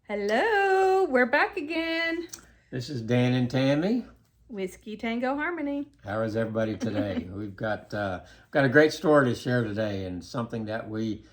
Hello, we're back again. This is Dan and Tammy. Whiskey Tango Harmony. How is everybody today? We've got a great story to share today, and something that we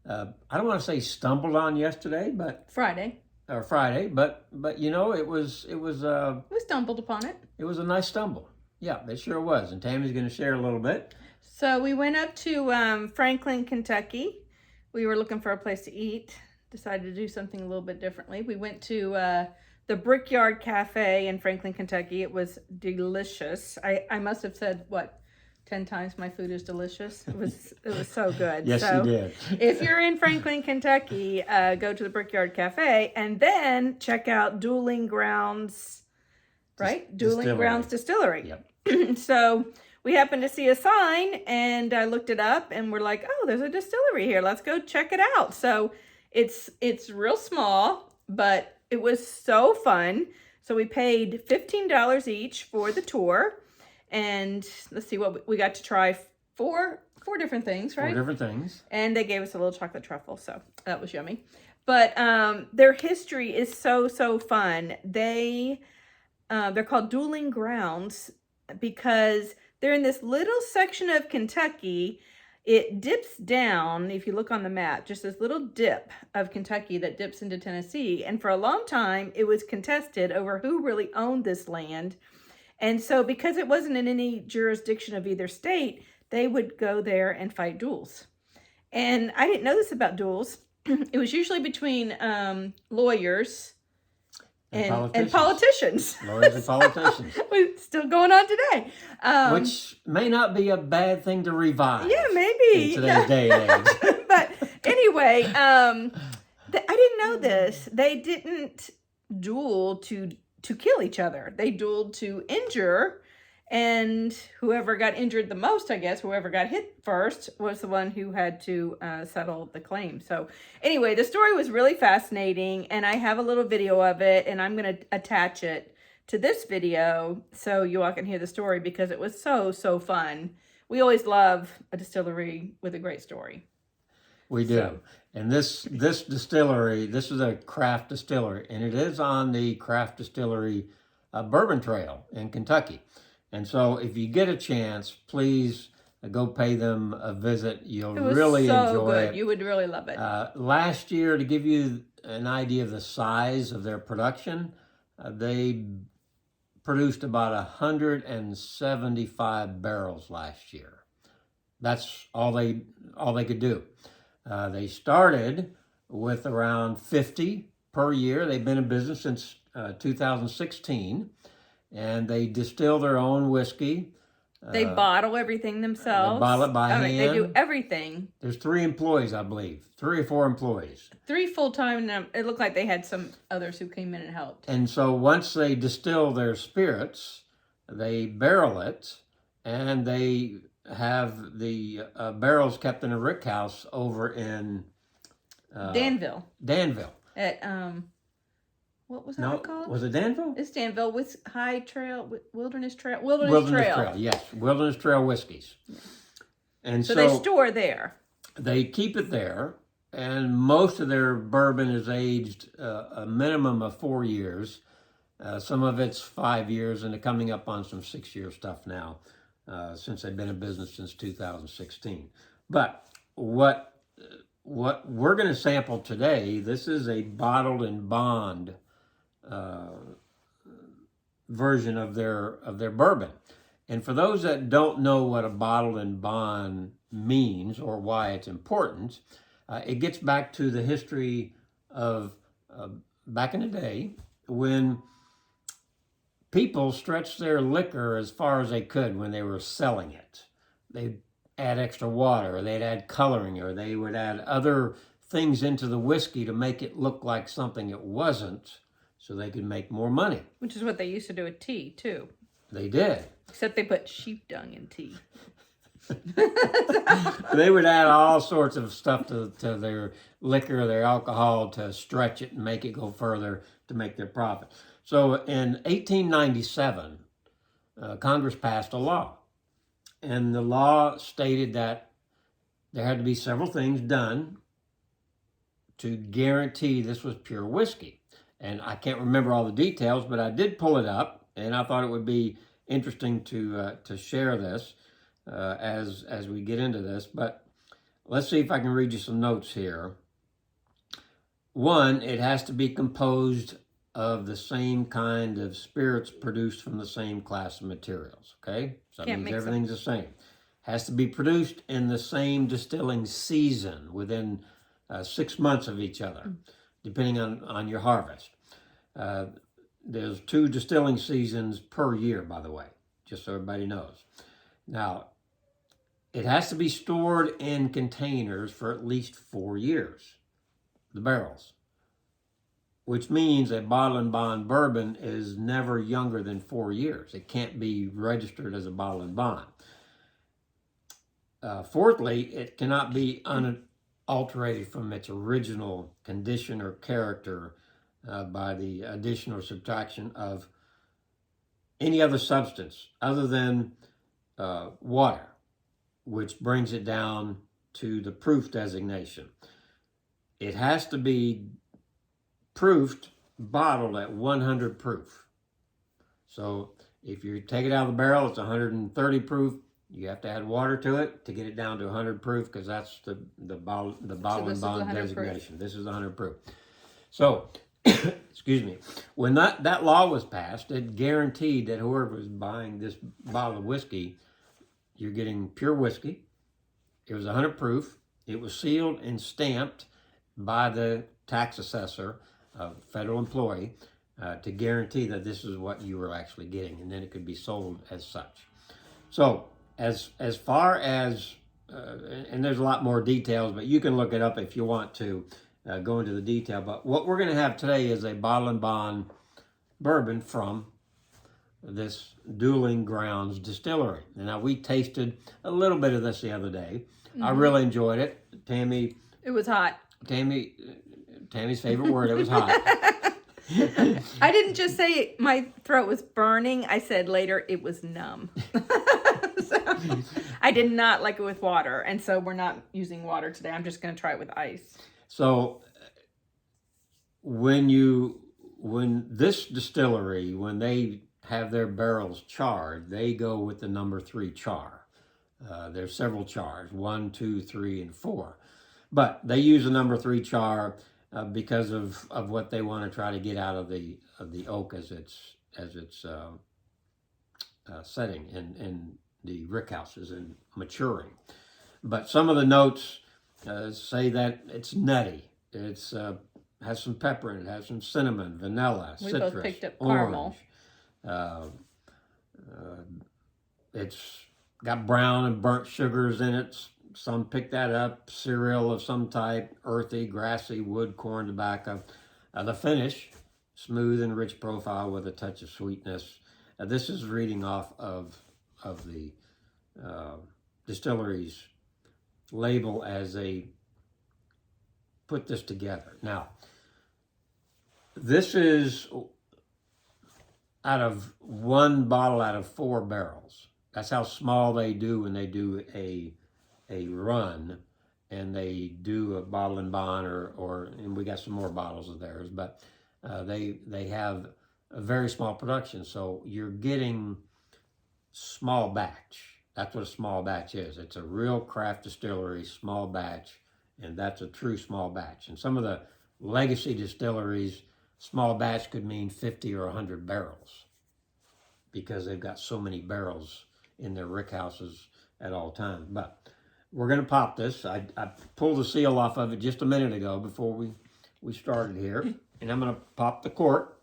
I don't want to say stumbled on yesterday, but Friday. but it was We stumbled upon it. it was a nice stumble. Yeah, it sure was. And Tammy's going to share a little bit. So we went up to Franklin, Kentucky. We were looking for a place to eat. Decided to do something a little bit differently. We went to the Brickyard Cafe in Franklin, Kentucky. It was delicious. I must have said, 10 times my food is delicious. It was so good. Yes, so you did. If you're in Franklin, Kentucky, go to the Brickyard Cafe and then check out Dueling Grounds, right? Dueling Grounds Distillery. Yep. So we happened to see a sign and I looked it up and we're like, oh, there's a distillery here. Let's go check it out. So it's real small, but it was so fun. So we paid $15 each for the tour. And let's see what we got to try. Four different things, right? 4 different things. And they gave us a little chocolate truffle, so that was yummy. But their history is so fun. They're called Dueling Grounds because they're in this little section of Kentucky. It dips down, if you look on the map, just this little dip of Kentucky that dips into Tennessee. And for a long time, it was contested over who really owned this land. And so because it wasn't in any jurisdiction of either state, they would go there and fight duels. And I didn't know this about duels. It was usually between lawyers and politicians. Lawyers and politicians. It's still going on today. Which may not be a bad thing to revive. Yeah, maybe. In today's day and age. But anyway, I didn't know this. They didn't duel to kill each other. They dueled to injure, and whoever got injured the most, I guess, whoever got hit first was the one who had to settle the claim. So anyway, the story was really fascinating, and I have a little video of it, and I'm going to attach it to this video so you all can hear the story because it was so fun. We always love a distillery with a great story. We do. So. And this distillery, this is a craft distillery, and it is on the craft distillery bourbon trail in Kentucky. And so if you get a chance, please go pay them a visit. You'll really enjoy it. You would really love it. Last year, to give you an idea of the size of their production, they produced about 175 barrels last year. That's all they could do. They started with around 50 per year. They've been in business since 2016, and they distill their own whiskey. They bottle everything themselves. They bottle it by hand. They do everything. There's 3 employees, I believe. 3 or 4 employees. 3 full-time, and it looked like they had some others who came in and helped. And so once they distill their spirits, they barrel it, and they have the barrels kept in a rick house over in Danville. At what was that called? Was it Danville? It's Danville with Wilderness Trail. Yes, Wilderness Trail Whiskeys. Yeah. And so they store there. They keep it there, and most of their bourbon is aged a minimum of 4 years. Some of it's 5 years, and they're coming up on some 6-year stuff now. Since they've been in business since 2016. But what we're going to sample today, this is a bottled and bond version of their bourbon. And for those that don't know what a bottled and bond means or why it's important, it gets back to the history of back in the day when people stretched their liquor as far as they could when they were selling it. They'd add extra water, or they'd add coloring, or they would add other things into the whiskey to make it look like something it wasn't, so they could make more money. Which is what they used to do with tea, too. They did. Except they put sheep dung in tea. They would add all sorts of stuff to their liquor, their alcohol, to stretch it and make it go further to make their profit. So in 1897, Congress passed a law. And the law stated that there had to be several things done to guarantee this was pure whiskey. And I can't remember all the details, but I did pull it up, and I thought it would be interesting to share this as we get into this. But let's see if I can read you some notes here. One, it has to be composed of the same kind of spirits produced from the same class of materials, okay? So that means everything's the same. Has to be produced in the same distilling season within 6 months of each other, depending on your harvest. There's 2 distilling seasons per year, by the way, just so everybody knows. Now, it has to be stored in containers for at least 4 years, the barrels, which means a bottle and bond bourbon is never younger than 4 years. It can't be registered as a bottle and bond. Fourthly, it cannot be unalterated from its original condition or character by the addition or subtraction of any other substance other than water, which brings it down to the proof designation. It has to be proofed, bottled at 100 proof. So if you take it out of the barrel, it's 130 proof. You have to add water to it to get it down to 100 proof, because that's the bottle and bond designation. This is 100 proof. So, excuse me, when that law was passed, it guaranteed that whoever was buying this bottle of whiskey, you're getting pure whiskey. It was 100 proof. It was sealed and stamped by the tax assessor, a federal employee, to guarantee that this is what you were actually getting, and then it could be sold as such. So, as far as, and there's a lot more details, but you can look it up if you want to go into the detail. But what we're going to have today is a bottle and bond bourbon from this Dueling Grounds Distillery. And now, we tasted a little bit of this the other day. I really enjoyed it. Tammy. It was hot. Tammy's favorite word. It was hot. I didn't just say my throat was burning. I said later it was numb. So, I did not like it with water. And so we're not using water today. I'm just going to try it with ice. So when this distillery, when they have their barrels charred, they go with the number 3 char. There's several chars, 1, 2, 3, and 4. But they use the number 3 char because of what they want to try to get out of the oak as it's setting in the rickhouses and maturing. But some of the notes say that it's nutty. It's has some pepper in it, has some cinnamon, vanilla, citrus, both picked up orange. caramel. It's got brown and burnt sugars in it. Some pick that up. Cereal of some type, earthy, grassy, wood, corn, tobacco. The finish, smooth and rich profile with a touch of sweetness. This is reading off of the distillery's label as they put this together. Now, this is out of 1 bottle out of 4 barrels. That's how small they do when they do a run, and they do a bottle and bond, and we got some more bottles of theirs, but they have a very small production. So you're getting small batch. That's what a small batch is. It's a real craft distillery, small batch, and that's a true small batch. And some of the legacy distilleries, small batch could mean 50 or 100 barrels, because they've got so many barrels in their rickhouses at all times. But we're going to pop this. I pulled the seal off of it just a minute ago before we started here. And I'm going to pop the cork,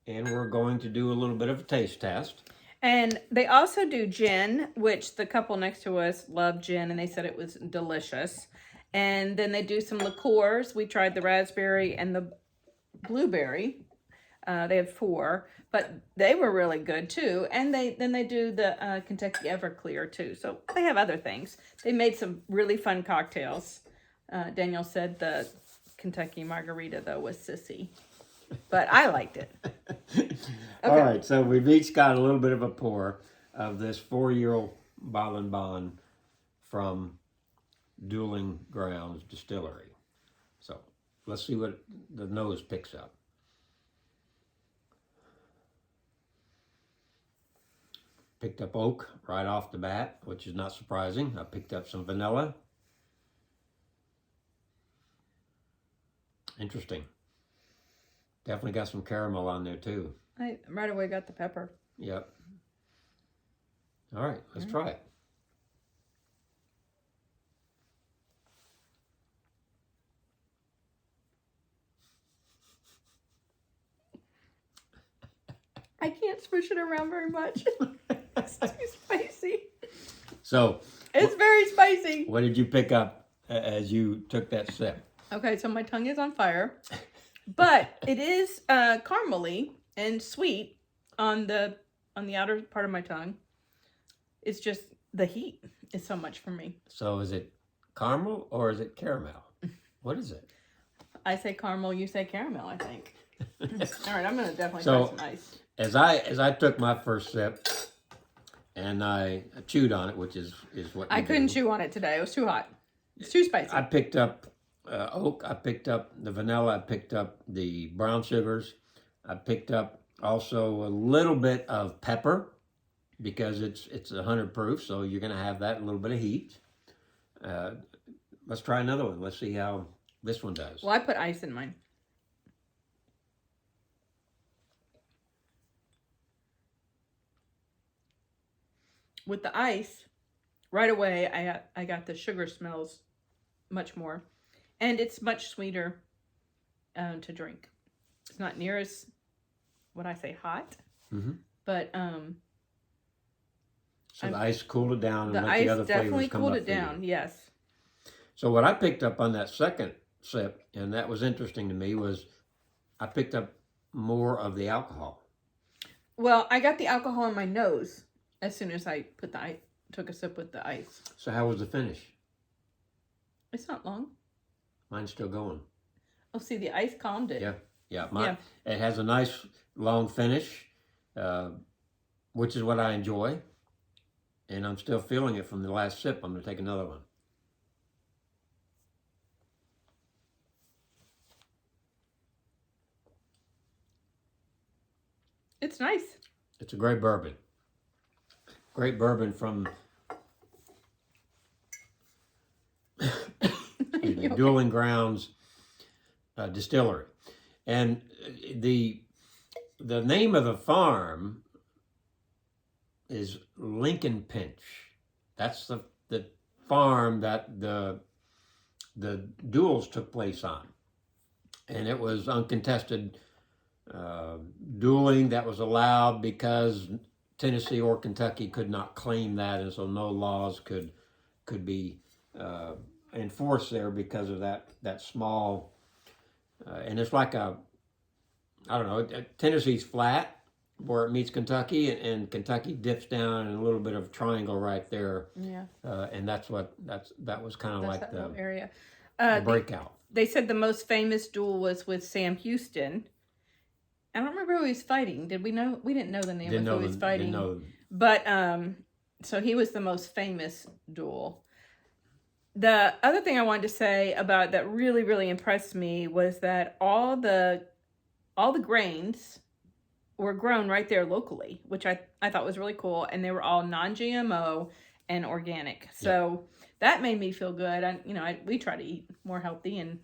and we're going to do a little bit of a taste test. And they also do gin, which the couple next to us loved gin, and they said it was delicious. And then they do some liqueurs. We tried the raspberry and the blueberry. They had 4, but they were really good too. And then they do the Kentucky Everclear too. So they have other things. They made some really fun cocktails. Daniel said the Kentucky Margarita though was sissy, but I liked it. Okay. All right, so we've each got a little bit of a pour of this 4-year-old bottle and bond from Dueling Grounds Distillery. So let's see what the nose picks up. Picked up oak right off the bat, which is not surprising. I picked up some vanilla. Interesting. Definitely got some caramel on there too. I right away got the pepper. Yep. All right, let's try it. I can't swish it around very much. It's too spicy. So, It's very spicy. what did you pick up as you took that sip? Okay, so my tongue is on fire, but it is caramely and sweet on the outer part of my tongue. It's just the heat is so much for me. So, is it caramel or is it caramel? What is it? I say caramel, you say caramel, I think. All right, I'm gonna definitely So, try some ice. As I took my first sip and I chewed on it, which is what I you couldn't do. chew on it today. It was too hot. It's too spicy. I picked up oak. I picked up the vanilla. I picked up the brown sugars. I picked up also a little bit of pepper because it's 100 proof, so you're gonna have that little bit of heat. Let's try another one. Let's see how this one does. Well, I put ice in mine. With the ice, right away, I got the sugar smells much more, and it's much sweeter to drink. It's not near as what I say hot, but So the ice cooled it down and the let ice the other definitely flavors come cooled up it for you. down. Yes. So what I picked up on that second sip, and that was interesting to me, was I picked up more of the alcohol. Well, I got the alcohol in my nose as soon as I took a sip with the ice. So how was the finish? It's not long. Mine's still going. Oh, see, the ice calmed it. Yeah. It has a nice long finish, which is what I enjoy. And I'm still feeling it from the last sip. I'm going to take another one. It's nice. It's a great bourbon. Great bourbon from Dueling Grounds Distillery. And the name of the farm is Lincoln Pinch. That's the farm that the duels took place on. And it was uncontested dueling that was allowed because Tennessee or Kentucky could not claim that, and so no laws could be enforced there because of that small. And it's like I don't know. Tennessee's flat where it meets Kentucky, and Kentucky dips down in a little bit of a triangle right there. Yeah. And that was kind of like that the whole area. the breakout. They said the most famous duel was with Sam Houston. I don't remember who he was fighting. Did we know? We didn't know the name of who he was fighting. But so he was the most famous duel. The other thing I wanted to say about that really, really impressed me was that all the grains were grown right there locally, which I thought was really cool, and they were all non-GMO and organic. So that made me feel good. We try to eat more healthy, and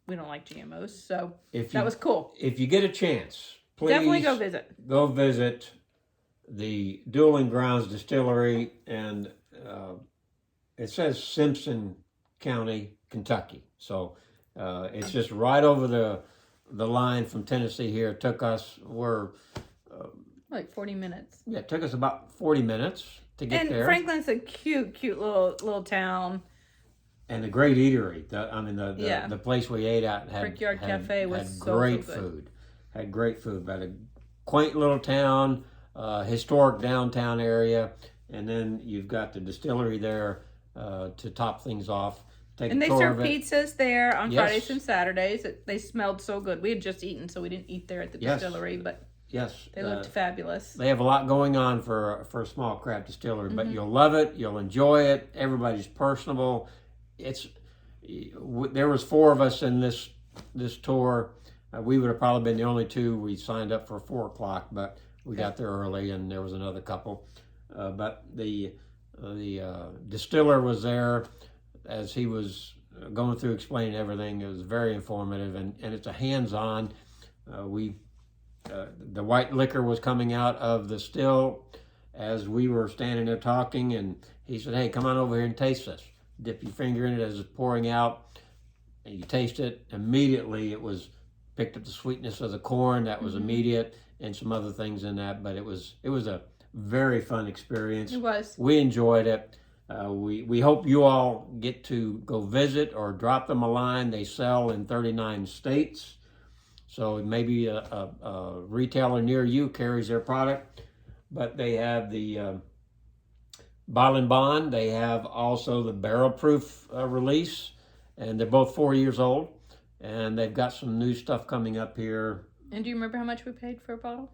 we don't like GMOs, so that was cool. If you get a chance, please Definitely go visit. Go visit the Dueling Grounds Distillery, and it says Simpson County, Kentucky. So it's just right over the line from Tennessee here. It took us, like 40 minutes. Yeah, it took us about 40 minutes to get there. And Franklin's a cute little town. And the great eatery. The place we ate at Brickyard Cafe was had so great good. food. Had great food. But a quaint little town, historic downtown area, and then you've got the distillery there to top things off. And they serve pizzas there on Yes. Fridays and Saturdays. They smelled so good. We had just eaten, so we didn't eat there at the distillery, but yes, they looked fabulous. They have a lot going on for a small craft distillery, but you'll love it. You'll enjoy it. Everybody's personable. There was 4 of us in this tour. We would have probably been the only 2. We signed up for 4 o'clock, but we got there early, and there was another couple. but the distiller was there as he was going through explaining everything. It was very informative, and it's a hands-on. The white liquor was coming out of the still as we were standing there talking, and he said, "Hey, come on over here and taste this. Dip your finger in it as it's pouring out, and you taste it. Immediately, it was picked up the sweetness of the corn. That was immediate, and some other things in that. But it was a very fun experience. It was. We enjoyed it. We hope you all get to go visit or drop them a line. They sell in 39 states. So maybe a retailer near you carries their product. But they have the bottle and bond. They have also the barrel proof release. And they're both 4 years old. And they've got some new stuff coming up here. And do you remember how much we paid for a bottle?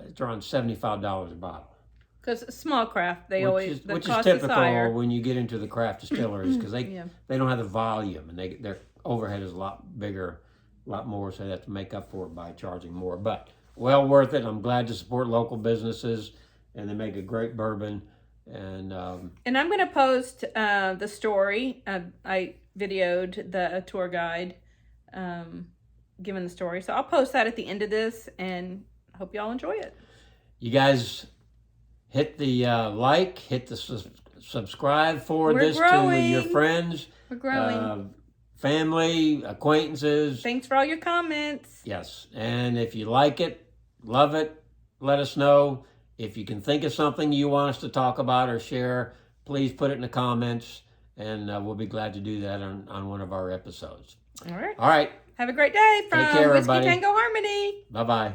It's around $75 a bottle. Because small craft, Which is typical when you get into the craft distilleries, because they don't have the volume, and their overhead is a lot bigger, a lot more, so they have to make up for it by charging more. But well worth it. I'm glad to support local businesses, and they make a great bourbon. And I'm going to post the story. I videoed the tour guide giving the story, so I'll post that at the end of this, and hope y'all enjoy it. You guys hit the like, hit the subscribe for this to your friends. We're growing. Family, acquaintances. Thanks for all your comments. Yes. And if you like it, love it, let us know. If you can think of something you want us to talk about or share, please put it in the comments, and we'll be glad to do that on one of our episodes. All right. All right. Have a great day from Take care, Whiskey everybody. Tango Harmony. Bye-bye.